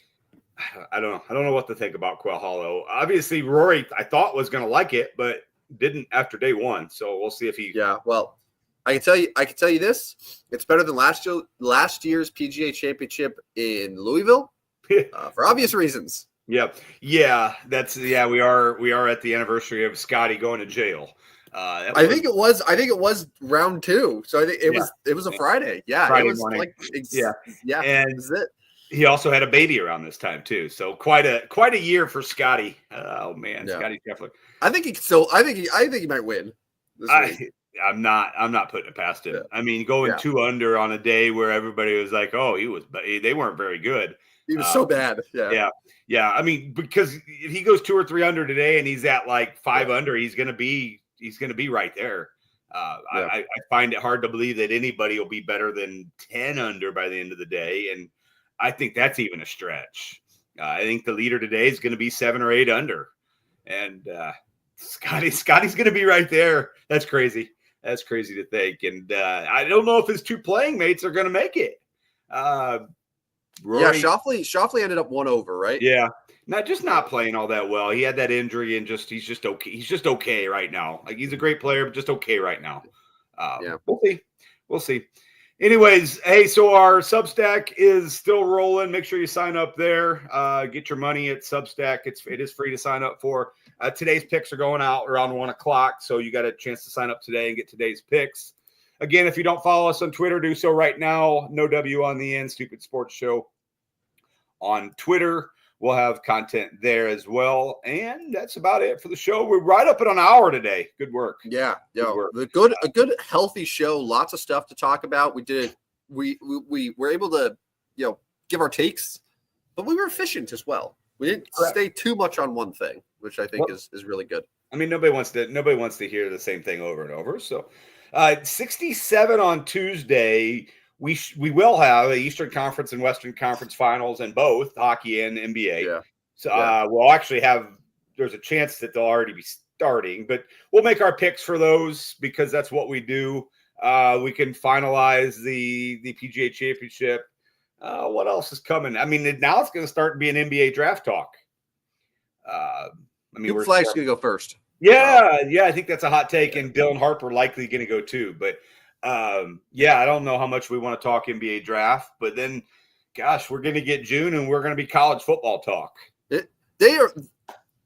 I don't know. I don't know what to think about Quail Hollow. Obviously, Rory, I thought, was going to like it, but didn't after day one. So we'll see if he. Yeah. Well, I can tell you this: it's better than last year's PGA Championship in Louisville, for obvious reasons. Yep. Yeah. We are at the anniversary of Scotty going to jail. I think it was round 2. So I think it was a Friday. Yeah. Friday it was morning. Yeah. And that's it. He also had a baby around this time too. So quite a year for Scotty. Oh man. Yeah. Scotty Scheffler. I think he might win. I'm not putting it past him. Yeah. I mean, going 2 under on a day where everybody was like, oh, they weren't very good. He was so bad. Yeah. Yeah. I mean, because if he goes 2 or 3 under today and he's at like 5 under, he's going to be right there. I find it hard to believe that anybody will be better than 10 under by the end of the day. And I think that's even a stretch. I think the leader today is going to be 7 or 8 under. And Scotty's going to be right there. That's crazy. That's crazy to think. And I don't know if his 2 playing mates are going to make it. Rory, Yeah, Shoffley ended up 1 over, right? Yeah, not playing all that well. He had that injury, and he's just okay. He's just okay right now. Like, he's a great player, but just okay right now. Yeah, we'll see. Anyways, hey, so our Substack is still rolling. Make sure you sign up there. Get your money at Substack. It is free to sign up for. Today's picks are going out around 1 o'clock, so you got a chance to sign up today and get today's picks. Again, if you don't follow us on Twitter, do so right now. No W on the end. Stupid Sports Show on Twitter. We'll have content there as well. And that's about it for the show. We're right up at an hour today. Good work. Yeah. Good Yo, a good, healthy show. Lots of stuff to talk about. We did. We were able to, give our takes, but we were efficient as well. We didn't stay too much on one thing, which I think is really good. I mean, nobody wants to hear the same thing over and over. So, 67 on Tuesday. We will have the Eastern Conference and Western Conference finals in both hockey and NBA. Yeah. So we'll actually there's a chance that they'll already be starting, but we'll make our picks for those because that's what we do. We can finalize the PGA Championship. What else is coming? I mean, now it's going to start being NBA draft talk. Cooper Flag's going to go first. Yeah, I think that's a hot take, and Dylan Harper likely going to go too. But I don't know how much we want to talk NBA draft, but then, gosh, we're going to get June, and we're going to be college football talk. They are.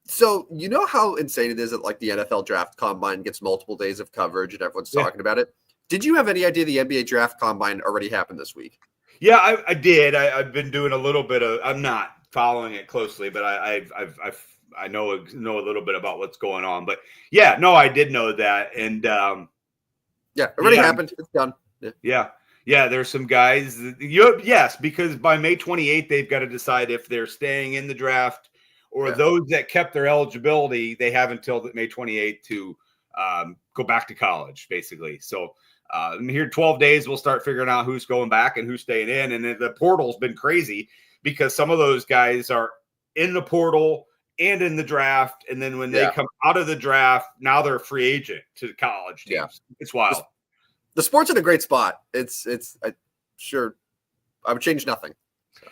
So you know how insane it is that like the NFL draft combine gets multiple days of coverage and everyone's talking about it. Did you have any idea the NBA draft combine already happened this week? Yeah, I did. I've been doing a little bit of. I'm not following it closely, but I know a little bit about what's going on. But yeah, no, I did know that, and it already happened. It's done. Yeah. There's some guys. Yes, because by May 28th, they've got to decide if they're staying in the draft or those that kept their eligibility. They have until May 28th to go back to college, basically. So here 12 days, we'll start figuring out who's going back and who's staying in. And the portal's been crazy because some of those guys are in the portal and in the draft. And then when they come out of the draft, now they're a free agent to the college teams. Yeah. It's wild. The sport's in a great spot. It's sure I would change nothing. So.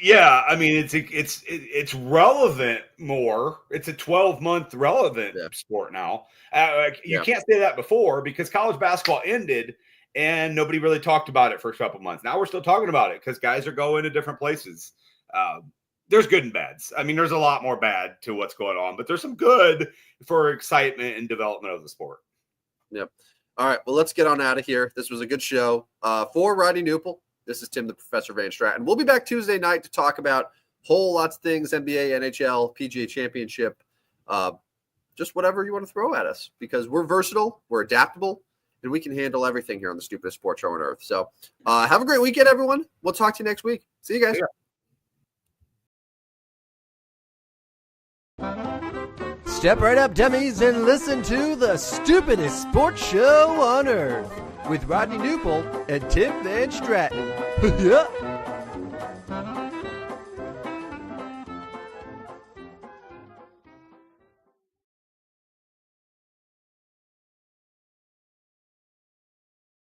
Yeah. I mean, it's relevant more. It's a 12-month relevant sport now. You can't say that before because college basketball ended and nobody really talked about it for a couple months. Now we're still talking about it because guys are going to different places. There's good and bads. I mean, there's a lot more bad to what's going on, but there's some good for excitement and development of the sport. Yep. All right. Well, let's get on out of here. This was a good show. For Rodney Newpel, this is Tim, the Professor Van Stratton. We'll be back Tuesday night to talk about whole lots of things, NBA, NHL, PGA Championship, just whatever you want to throw at us because we're versatile, we're adaptable, and we can handle everything here on the Stupidest Sports Show on Earth. So have a great weekend, everyone. We'll talk to you next week. See you guys. Yeah. Step right up, dummies, and listen to the Stupidest Sports Show on Earth with Rodney Newpol and Tim Van Stratton. Yeah.